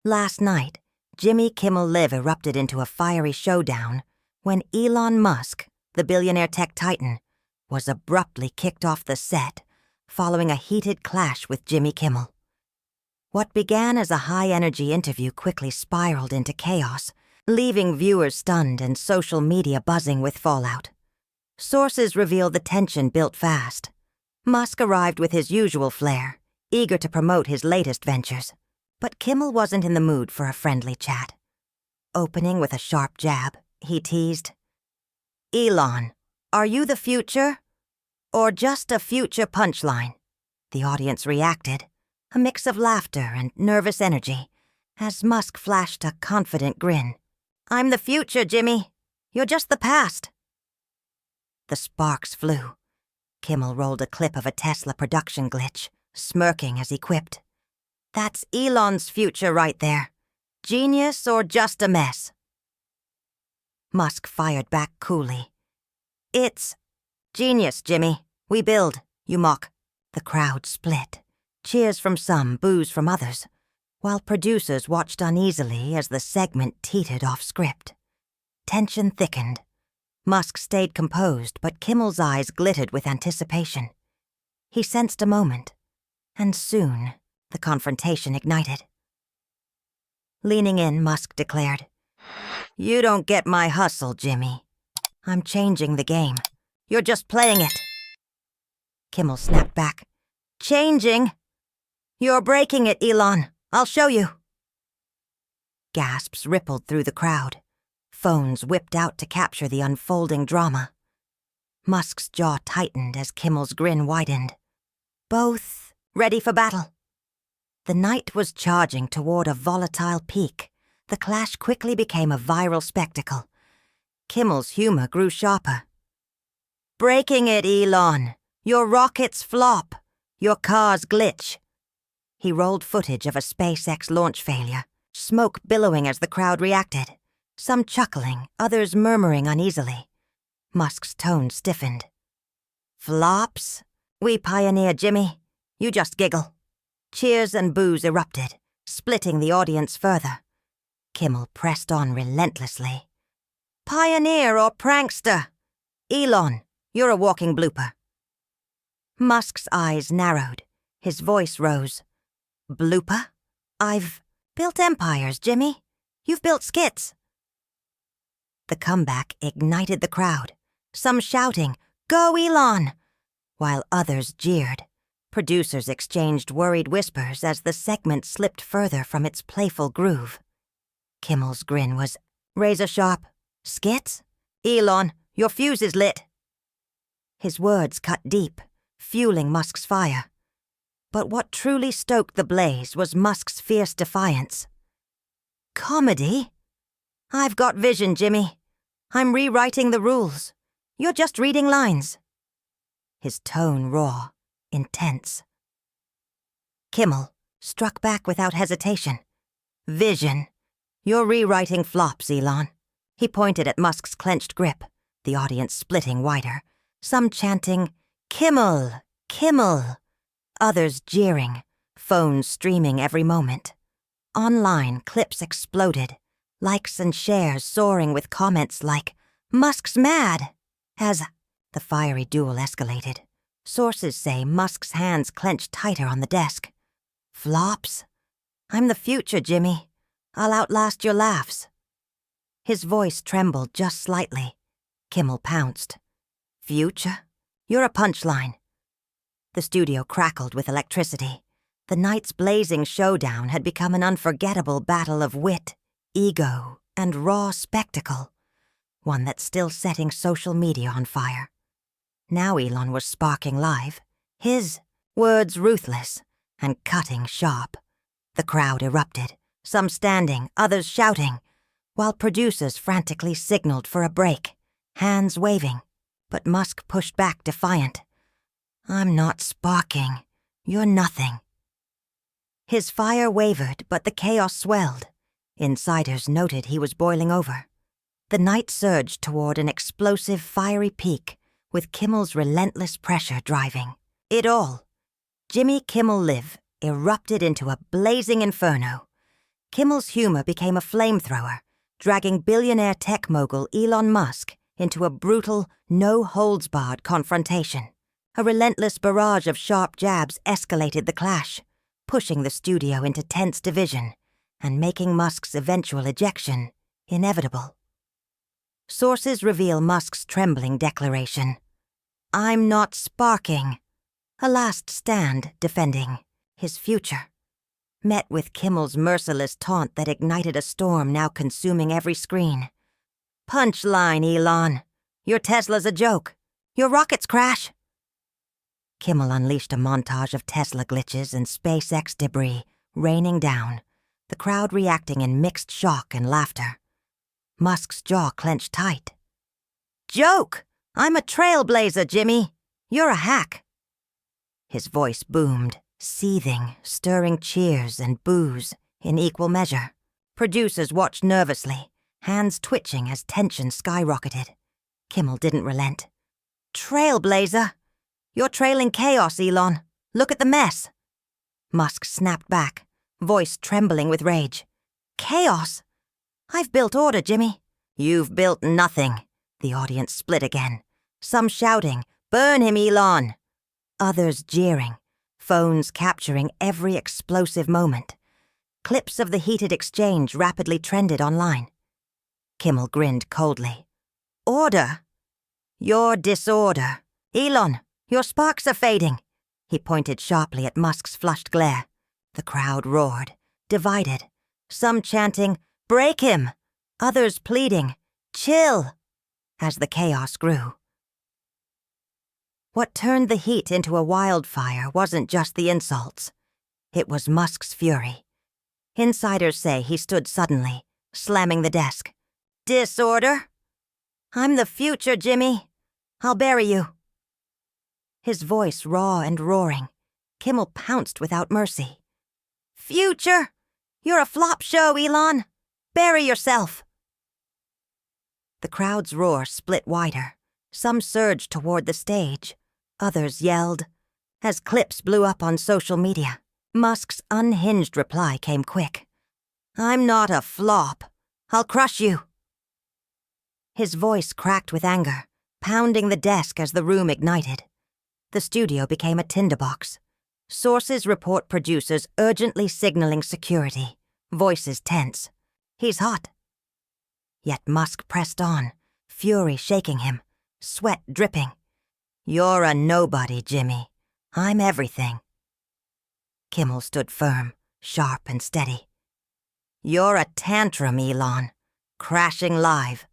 Last night, Jimmy Kimmel Live erupted into a fiery showdown when Elon Musk, the billionaire tech titan, was abruptly kicked off the set following a heated clash with Jimmy Kimmel. What began as a high-energy interview quickly spiraled into chaos, leaving viewers stunned and social media buzzing with fallout. Sources reveal the tension built fast. Musk arrived with his usual flair, eager to promote his latest ventures. But Kimmel wasn't in the mood for a friendly chat. Opening with a sharp jab, he teased, "Elon, are you the future? Or just a future punchline?" The audience reacted, a mix of laughter and nervous energy, as Musk flashed a confident grin. "I'm the future, Jimmy. You're just the past." The sparks flew. Kimmel rolled a clip of a Tesla production glitch, smirking as he quipped, "That's Elon's future right there. Genius or just a mess?" Musk fired back coolly. "It's genius, Jimmy. We build, you mock." The crowd split. Cheers from some, boos from others, while producers watched uneasily as the segment teetered off script. Tension thickened. Musk stayed composed, but Kimmel's eyes glittered with anticipation. He sensed a moment, and soon the confrontation ignited. Leaning in, Musk declared, "You don't get my hustle, Jimmy. I'm changing the game. You're just playing it." Kimmel snapped back, "Changing? You're breaking it, Elon. I'll show you." Gasps rippled through the crowd. Phones whipped out to capture the unfolding drama. Musk's jaw tightened as Kimmel's grin widened. Both ready for battle. The night was charging toward a volatile peak. The clash quickly became a viral spectacle. Kimmel's humor grew sharper. "Breaking it, Elon. Your rockets flop. Your cars glitch." He rolled footage of a SpaceX launch failure, smoke billowing as the crowd reacted, some chuckling, others murmuring uneasily. Musk's tone stiffened. "Flops? We pioneer, Jimmy. You just giggle." Cheers and boos erupted, splitting the audience further. Kimmel pressed on relentlessly. "Pioneer or prankster? Elon, you're a walking blooper." Musk's eyes narrowed. His voice rose. "Blooper? I've built empires, Jimmy. You've built skits." The comeback ignited the crowd, some shouting, "Go, Elon!" while others jeered. Producers exchanged worried whispers as the segment slipped further from its playful groove. Kimmel's grin was razor-sharp. "Skits? Elon, your fuse is lit." His words cut deep, fueling Musk's fire. But what truly stoked the blaze was Musk's fierce defiance. "Comedy? I've got vision, Jimmy. I'm rewriting the rules. You're just reading lines." His tone raw, intense. Kimmel struck back without hesitation. "Vision. You're rewriting flops, Elon." He pointed at Musk's clenched grip, the audience splitting wider, some chanting, "Kimmel! Kimmel!" Others jeering, phones streaming every moment. Online, clips exploded, likes and shares soaring with comments like, "Musk's mad!" As the fiery duel escalated, sources say Musk's hands clenched tighter on the desk. "Flops? I'm the future, Jimmy. I'll outlast your laughs." His voice trembled just slightly. Kimmel pounced. "Future? You're a punchline." The studio crackled with electricity. The night's blazing showdown had become an unforgettable battle of wit, ego, and raw spectacle, one that's still setting social media on fire. Now Elon was sparking live, his words ruthless and cutting sharp. The crowd erupted, some standing, others shouting, while producers frantically signaled for a break, hands waving. But Musk pushed back defiant. "I'm not sparking. You're nothing." His fire wavered, but the chaos swelled. Insiders noted he was boiling over. The night surged toward an explosive, fiery peak, with Kimmel's relentless pressure driving it all. Jimmy Kimmel Live erupted into a blazing inferno. Kimmel's humor became a flamethrower, dragging billionaire tech mogul Elon Musk into a brutal, no-holds-barred confrontation. A relentless barrage of sharp jabs escalated the clash, pushing the studio into tense division and making Musk's eventual ejection inevitable. Sources reveal Musk's trembling declaration, "I'm not sparking," a last stand defending his future, met with Kimmel's merciless taunt that ignited a storm now consuming every screen. "Punchline, Elon. Your Tesla's a joke. Your rockets crash." Kimmel unleashed a montage of Tesla glitches and SpaceX debris raining down, the crowd reacting in mixed shock and laughter. Musk's jaw clenched tight. "Joke! I'm a trailblazer, Jimmy. You're a hack." His voice boomed, seething, stirring cheers and boos in equal measure. Producers watched nervously, hands twitching as tension skyrocketed. Kimmel didn't relent. "Trailblazer? You're trailing chaos, Elon. Look at the mess." Musk snapped back, voice trembling with rage. "Chaos? I've built order, Jimmy." "You've built nothing." The audience split again. Some shouting, "Burn him, Elon!" Others jeering, phones capturing every explosive moment. Clips of the heated exchange rapidly trended online. Kimmel grinned coldly. "Order? Your disorder. Elon, your sparks are fading." He pointed sharply at Musk's flushed glare. The crowd roared, divided, some chanting, "Break him!" Others pleading, "Chill," as the chaos grew. What turned the heat into a wildfire wasn't just the insults. It was Musk's fury. Insiders say he stood suddenly, slamming the desk. "Disorder? I'm the future, Jimmy. I'll bury you." His voice raw and roaring, Kimmel pounced without mercy. "Future? You're a flop show, Elon. Bury yourself." The crowd's roar split wider. Some surged toward the stage. Others yelled. As clips blew up on social media, Musk's unhinged reply came quick. "I'm not a flop. I'll crush you." His voice cracked with anger, pounding the desk as the room ignited. The studio became a tinderbox. Sources report producers urgently signaling security, voices tense. "He's hot." Yet Musk pressed on, fury shaking him, sweat dripping. "You're a nobody, Jimmy. I'm everything." Kimmel stood firm, sharp and steady. "You're a tantrum, Elon. Crashing live."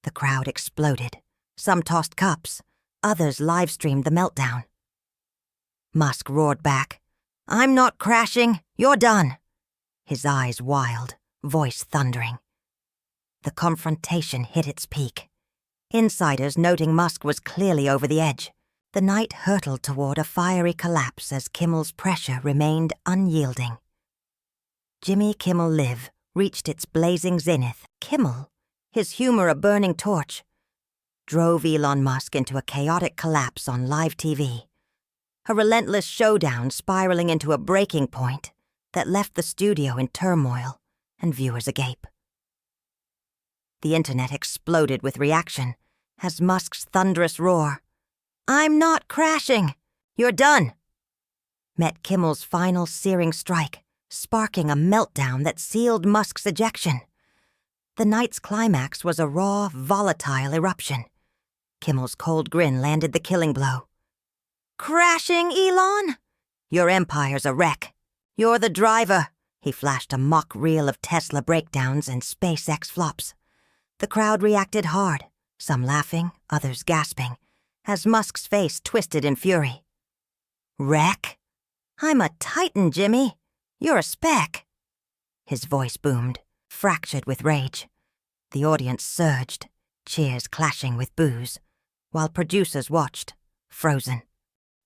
The crowd exploded. Some tossed cups. Others live-streamed the meltdown. Musk roared back. "I'm not crashing. You're done." His eyes wild, voice thundering. The confrontation hit its peak. Insiders noting Musk was clearly over the edge. The night hurtled toward a fiery collapse as Kimmel's pressure remained unyielding. Jimmy Kimmel Live reached its blazing zenith. Kimmel, his humor a burning torch, drove Elon Musk into a chaotic collapse on live TV. A relentless showdown spiraling into a breaking point that left the studio in turmoil and viewers agape. The internet exploded with reaction as Musk's thunderous roar, "I'm not crashing! You're done!" met Kimmel's final searing strike, sparking a meltdown that sealed Musk's ejection. The night's climax was a raw, volatile eruption. Kimmel's cold grin landed the killing blow. "Crashing, Elon? Your empire's a wreck. You're the driver." He flashed a mock reel of Tesla breakdowns and SpaceX flops. The crowd reacted hard, some laughing, others gasping, as Musk's face twisted in fury. "Wreck? I'm a titan, Jimmy. You're a speck." His voice boomed, fractured with rage. The audience surged, cheers clashing with boos, while producers watched, frozen.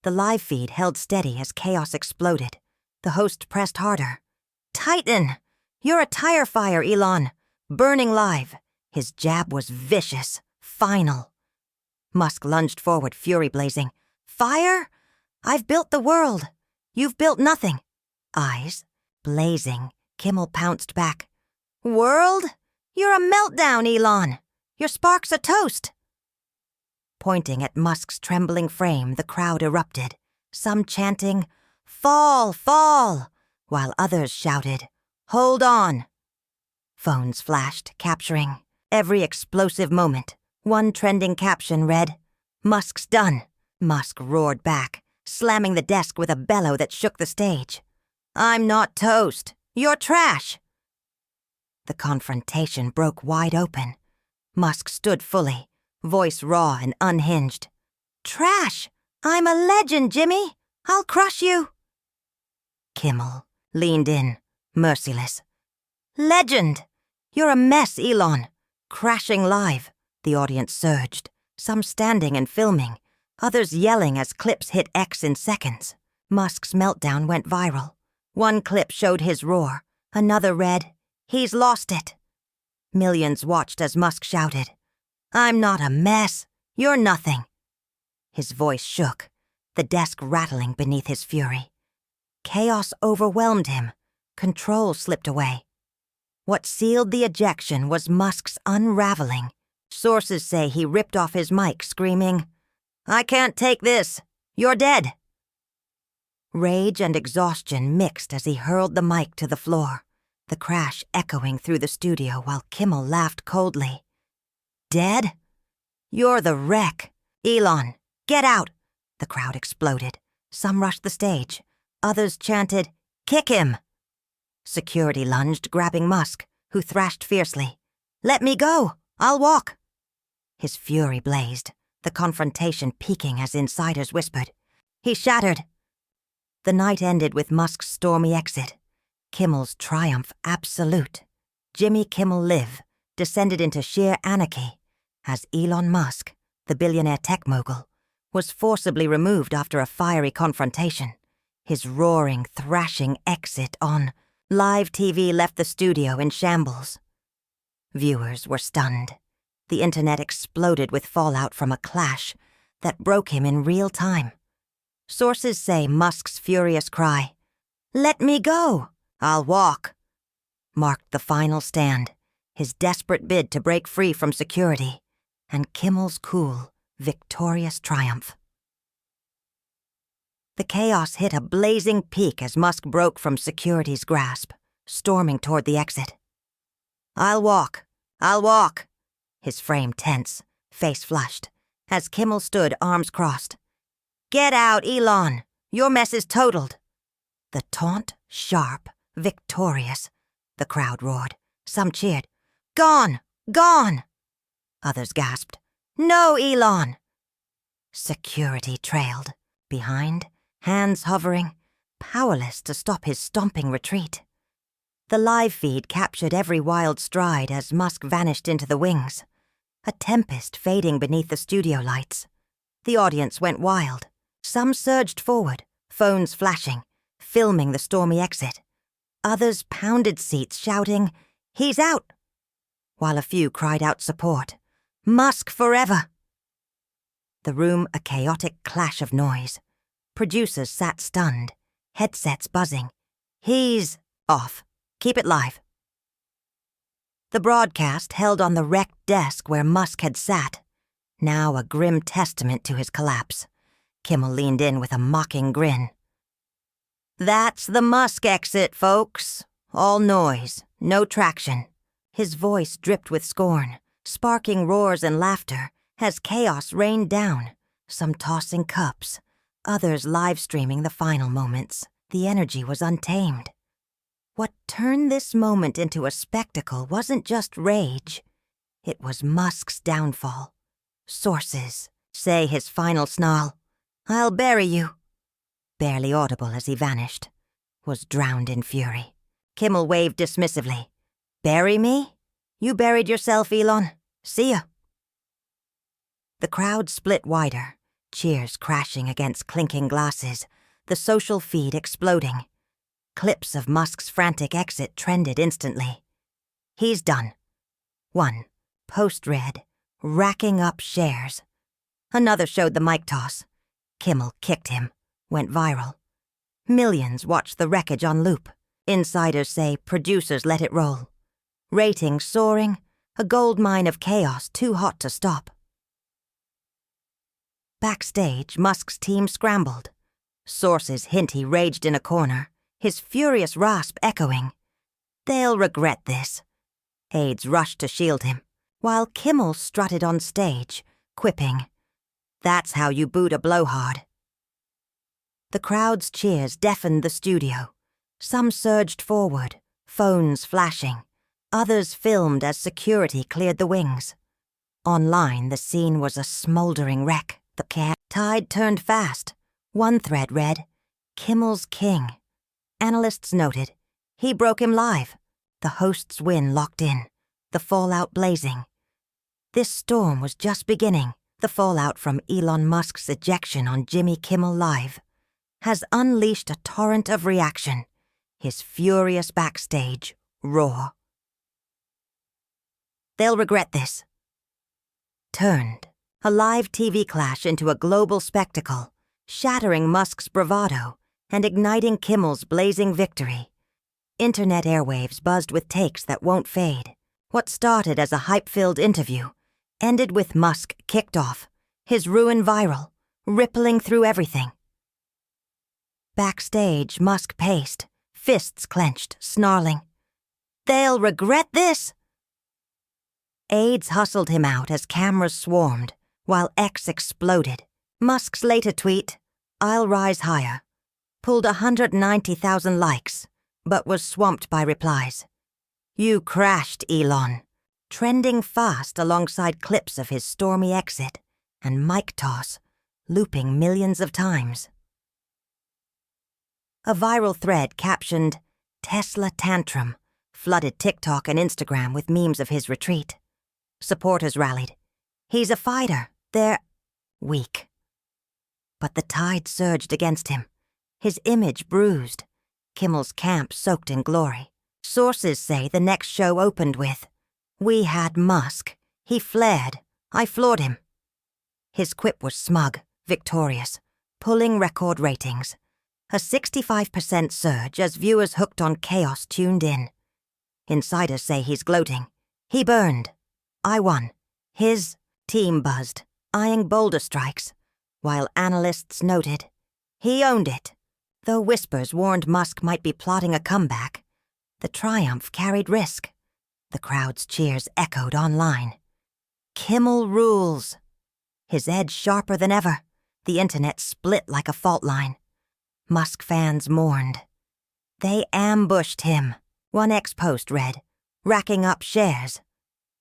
The live feed held steady as chaos exploded. The host pressed harder. "Titan! You're a tire fire, Elon. Burning live." His jab was vicious, final. Musk lunged forward, fury blazing. "Fire? I've built the world. You've built nothing." Eyes, blazing, Kimmel pounced back. World? You're a meltdown, Elon. Your sparks are toast. Pointing at Musk's trembling frame, the crowd erupted, some chanting, Fall, fall, while others shouted, Hold on. Phones flashed, capturing every explosive moment. One trending caption read, Musk's done. Musk roared back, slamming the desk with a bellow that shook the stage. I'm not toast. You're trash. The confrontation broke wide open. Musk stood fully, voice raw and unhinged. Trash! I'm a legend, Jimmy! I'll crush you! Kimmel leaned in, merciless. Legend! You're a mess, Elon. Crashing live. The audience surged, some standing and filming, others yelling as clips hit X in seconds. Musk's meltdown went viral. One clip showed his roar. Another read, He's lost it. Millions watched as Musk shouted, I'm not a mess. You're nothing. His voice shook, the desk rattling beneath his fury. Chaos overwhelmed him. Control slipped away. What sealed the ejection was Musk's unraveling. Sources say he ripped off his mic, screaming, I can't take this. You're dead. Rage and exhaustion mixed as he hurled the mic to the floor, the crash echoing through the studio while Kimmel laughed coldly. Dead? You're the wreck. Elon, get out! The crowd exploded. Some rushed the stage. Others chanted, Kick him! Security lunged, grabbing Musk, who thrashed fiercely. Let me go! I'll walk! His fury blazed, the confrontation peaking as insiders whispered. He shattered. The night ended with Musk's stormy exit. Kimmel's triumph absolute. Jimmy Kimmel Live descended into sheer anarchy as Elon Musk, the billionaire tech mogul, was forcibly removed after a fiery confrontation. His roaring, thrashing exit on live TV left the studio in shambles. Viewers were stunned. The internet exploded with fallout from a clash that broke him in real time. Sources say Musk's furious cry, Let me go! I'll walk! Marked the final stand, his desperate bid to break free from security, and Kimmel's cool, victorious triumph. The chaos hit a blazing peak as Musk broke from security's grasp, storming toward the exit. I'll walk! I'll walk! His frame tense, face flushed, as Kimmel stood arms crossed. Get out, Elon! Your mess is totaled! The taunt, sharp, victorious. The crowd roared. Some cheered. Gone! Gone! Others gasped. No, Elon! Security trailed. Behind, hands hovering, powerless to stop his stomping retreat. The live feed captured every wild stride as Musk vanished into the wings. A tempest fading beneath the studio lights. The audience went wild. Some surged forward, phones flashing, filming the stormy exit. Others pounded seats, shouting, He's out! While a few cried out support. Musk forever! The room a chaotic clash of noise. Producers sat stunned, headsets buzzing. He's off. Keep it live. The broadcast held on the wrecked desk where Musk had sat, now a grim testament to his collapse. Kimmel leaned in with a mocking grin. That's the Musk exit, folks. All noise, no traction. His voice dripped with scorn, sparking roars and laughter as chaos rained down, some tossing cups, others live-streaming the final moments. The energy was untamed. What turned this moment into a spectacle wasn't just rage. It was Musk's downfall. Sources say his final snarl, I'll bury you, barely audible as he vanished, was drowned in fury. Kimmel waved dismissively. Bury me? You buried yourself, Elon. See ya. The crowd split wider, cheers crashing against clinking glasses, the social feed exploding. Clips of Musk's frantic exit trended instantly. He's done. One, post read, racking up shares. Another showed the mic toss. Kimmel kicked him, went viral. Millions watched the wreckage on loop, Insiders say producers let it roll. Ratings soaring, a goldmine of chaos too hot to stop. Backstage, Musk's team scrambled. Sources hint he raged in a corner, his furious rasp echoing. They'll regret this. Aides rushed to shield him, while Kimmel strutted on stage, quipping, "That's how you boot a blowhard." The crowd's cheers deafened the studio. Some surged forward, phones flashing. Others filmed as security cleared the wings. Online, the scene was a smoldering wreck. The tide turned fast. One thread read, "Kimmel's king." Analysts noted, he broke him live. The host's win locked in, the fallout blazing. This storm was just beginning. The fallout from Elon Musk's ejection on Jimmy Kimmel Live has unleashed a torrent of reaction. His furious backstage roar. They'll regret this. Turned, a live TV clash into a global spectacle, shattering Musk's bravado and igniting Kimmel's blazing victory. Internet airwaves buzzed with takes that won't fade. What started as a hype-filled interview ended with Musk kicked off, his ruin viral, rippling through everything. Backstage, Musk paced, fists clenched, snarling, "They'll regret this!" Aides hustled him out as cameras swarmed, while X exploded. Musk's later tweet, "I'll rise higher," pulled 190,000 likes, but was swamped by replies. "You crashed, Elon," trending fast alongside clips of his stormy exit and mic toss, looping millions of times. A viral thread captioned, "Tesla Tantrum," flooded TikTok and Instagram with memes of his retreat. Supporters rallied. "He's a fighter. They're weak." But the tide surged against him, his image bruised, Kimmel's camp soaked in glory. Sources say the next show opened with, "We had Musk. He flared. I floored him." His quip was smug, victorious, pulling record ratings. A 65% surge as viewers hooked on chaos tuned in. Insiders say he's gloating. "He burned. I won." His team buzzed, eyeing bolder strikes, while analysts noted, "He owned it." Though whispers warned Musk might be plotting a comeback, the triumph carried risk. The crowd's cheers echoed online. "Kimmel rules." His edge sharper than ever, the internet split like a fault line. Musk fans mourned. They ambushed him, one ex-post read, racking up shares.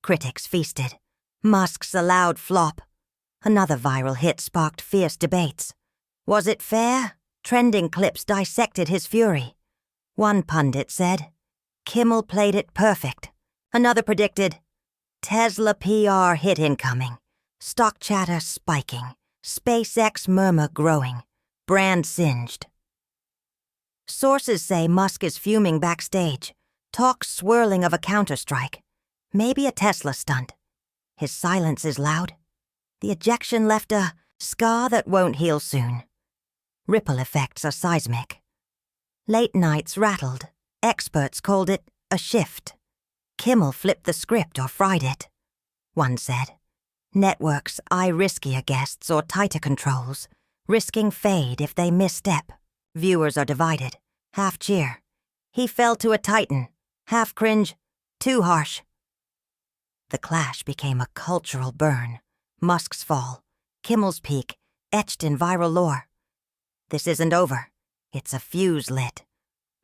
Critics feasted. Musk's a loud flop. Another viral hit sparked fierce debates. Was it fair? Trending clips dissected his fury. One pundit said, "Kimmel played it perfect." Another predicted, "Tesla PR hit incoming." Stock chatter spiking. SpaceX murmur growing. Brand singed. Sources say Musk is fuming backstage. Talk swirling of a counterstrike. Maybe a Tesla stunt. His silence is loud. The ejection left a scar that won't heal soon. Ripple effects are seismic. Late nights rattled. Experts called it a shift. Kimmel flipped the script or fried it. One said, networks eye riskier guests or tighter controls, risking fade if they misstep. Viewers are divided. Half cheer. He fell to a titan. Half cringe. Too harsh. The clash became a cultural burn. Musk's fall. Kimmel's peak, etched in viral lore. This isn't over. It's a fuse lit.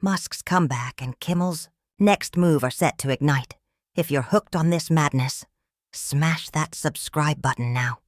Musk's comeback and Kimmel's next move are set to ignite. If you're hooked on this madness, smash that subscribe button now.